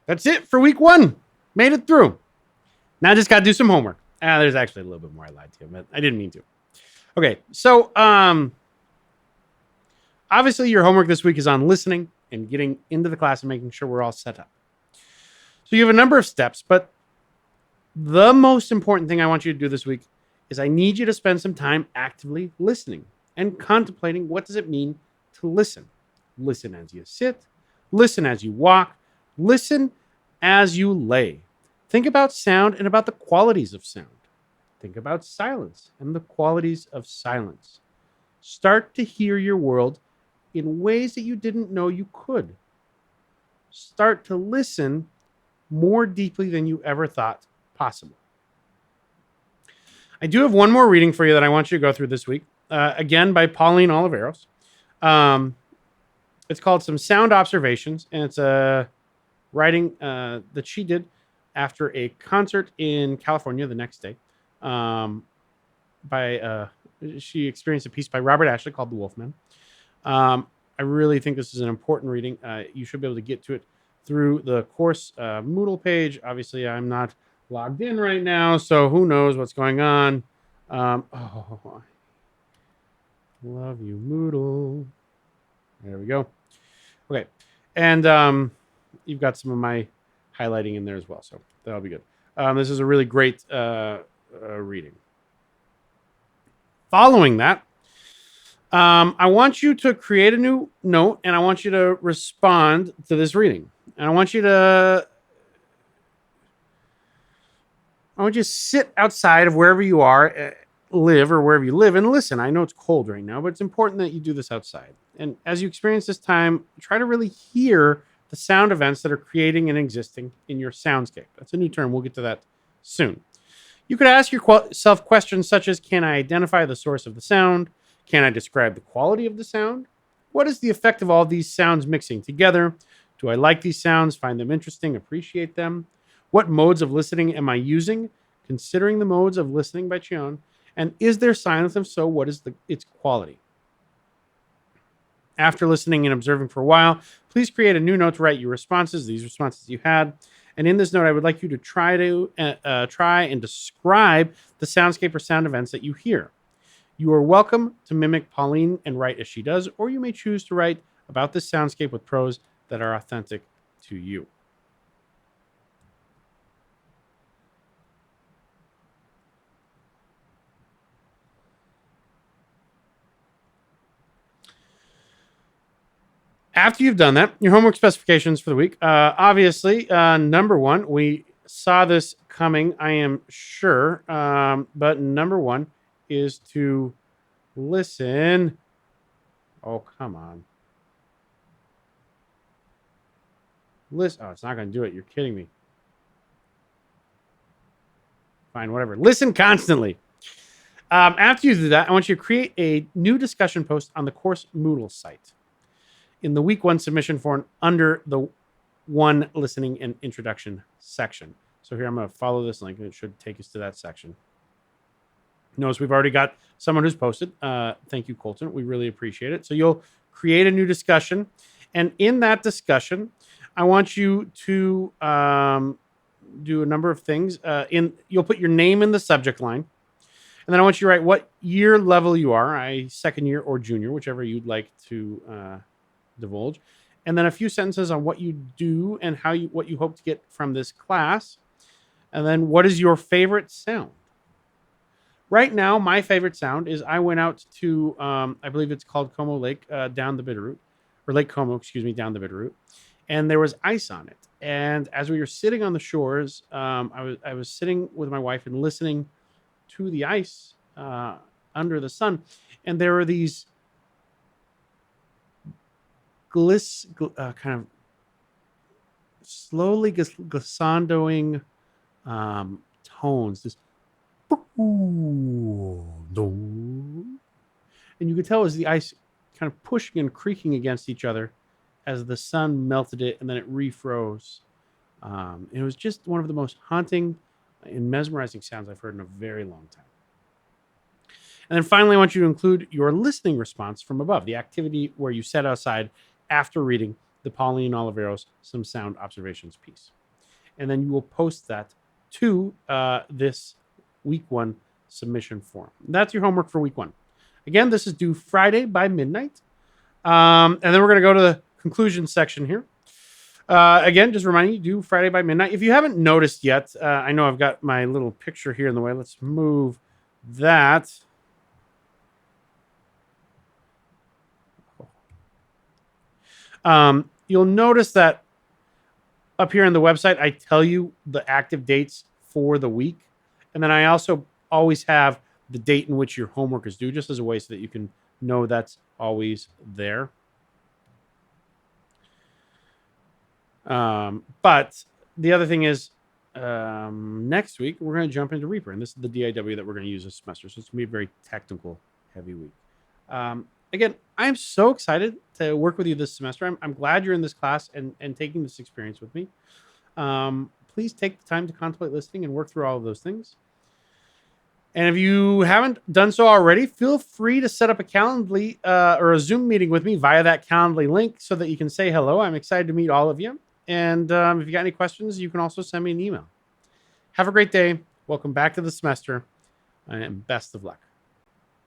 That's it for week one. Made it through. Now I just got to do some homework. There's actually a little bit more I lied to you, but I didn't mean to. Okay, so obviously your homework this week is on listening and getting into the class and making sure we're all set up. So you have a number of steps, but the most important thing I want you to do this week is I need you to spend some time actively listening and contemplating what does it mean to listen. Listen as you sit, listen as you walk, listen as you lay. Think about sound and about the qualities of sound. Think about silence and the qualities of silence. Start to hear your world in ways that you didn't know you could. Start to listen more deeply than you ever thought possible. I do have one more reading for you that I want you to go through this week. Again, by Pauline Oliveros. It's called Some Sound Observations, and it's a writing that she did after a concert in California the next day. She experienced a piece by Robert Ashley called The Wolfman. I really think this is an important reading. You should be able to get to it through the course Moodle page. Obviously, I'm not logged in right now, so who knows what's going on. I love you, Moodle. There we go. Okay. And you've got some of my highlighting in there as well, so that'll be good. This is a really great reading. Following that, I want you to create a new note, and I want you to respond to this reading. And I want you to sit outside of wherever you are, live, or wherever you live, and listen. I know it's cold right now, but it's important that you do this outside. And as you experience this time, try to really hear the sound events that are creating and existing in your soundscape. That's a new term. We'll get to that soon. You could ask yourself questions such as, can I identify the source of the sound? Can I describe the quality of the sound? What is the effect of all these sounds mixing together? Do I like these sounds, find them interesting, appreciate them? What modes of listening am I using? Considering the modes of listening by Chion. And is there silence? If so, what is its quality? After listening and observing for a while, please create a new note to write your responses, these responses you had. And in this note, I would like you to try and describe the soundscape or sound events that you hear. You are welcome to mimic Pauline and write as she does, or you may choose to write about this soundscape with prose that are authentic to you. After you've done that, your homework specifications for the week. Obviously, number one, we saw this coming, I am sure. But number one is to listen. Oh, come on. Listen. Oh, it's not going to do it. You're kidding me. Fine, whatever. Listen constantly. After you do that, I want you to create a new discussion post on the course Moodle site in the week one submission form under the one listening and introduction section. So here I'm going to follow this link and it should take us to that section. Notice we've already got someone who's posted. Thank you, Colton. We really appreciate it. So you'll create a new discussion. And in that discussion, I want you to do a number of things. You'll put your name in the subject line. And then I want you to write what year level you are, second year or junior, whichever you'd like to divulge. And then a few sentences on what you do and what you hope to get from this class. And then what is your favorite sound? Right now, my favorite sound is I went out to, I believe it's called Como Lake, down the Bitterroot, or Lake Como, down the Bitterroot. And there was ice on it. And as we were sitting on the shores, I was sitting with my wife and listening to the ice under the sun. And there were these kind of slowly glissandoing tones. This and you could tell as the ice kind of pushing and creaking against each other as the sun melted it and then it refroze. It was just one of the most haunting and mesmerizing sounds I've heard in a very long time. And then finally, I want you to include your listening response from above, the activity where you sat outside after reading the Pauline Oliveros Some Sound Observations piece. and then you will post that to this week 1 submission form. That's your homework for week 1. Again, this is due Friday by midnight. And then we're going to go to the conclusion section here. Again, just reminding you, due Friday by midnight. If you haven't noticed yet, I know I've got my little picture here in the way. Let's move that. You'll notice that up here on the website, I tell you the active dates for the week. And then I also always have the date in which your homework is due, just as a way so that you can know that's always there. But the other thing is, next week, we're going to jump into Reaper. And this is the DIW that we're going to use this semester. So it's going to be a very technical, heavy week. Again, I'm so excited to work with you this semester. I'm glad you're in this class and taking this experience with me. Please take the time to contemplate listening and work through all of those things. And if you haven't done so already, feel free to set up a Calendly or a Zoom meeting with me via that Calendly link so that you can say hello. I'm excited to meet all of you. And if you got any questions, you can also send me an email. Have a great day. Welcome back to the semester, and best of luck.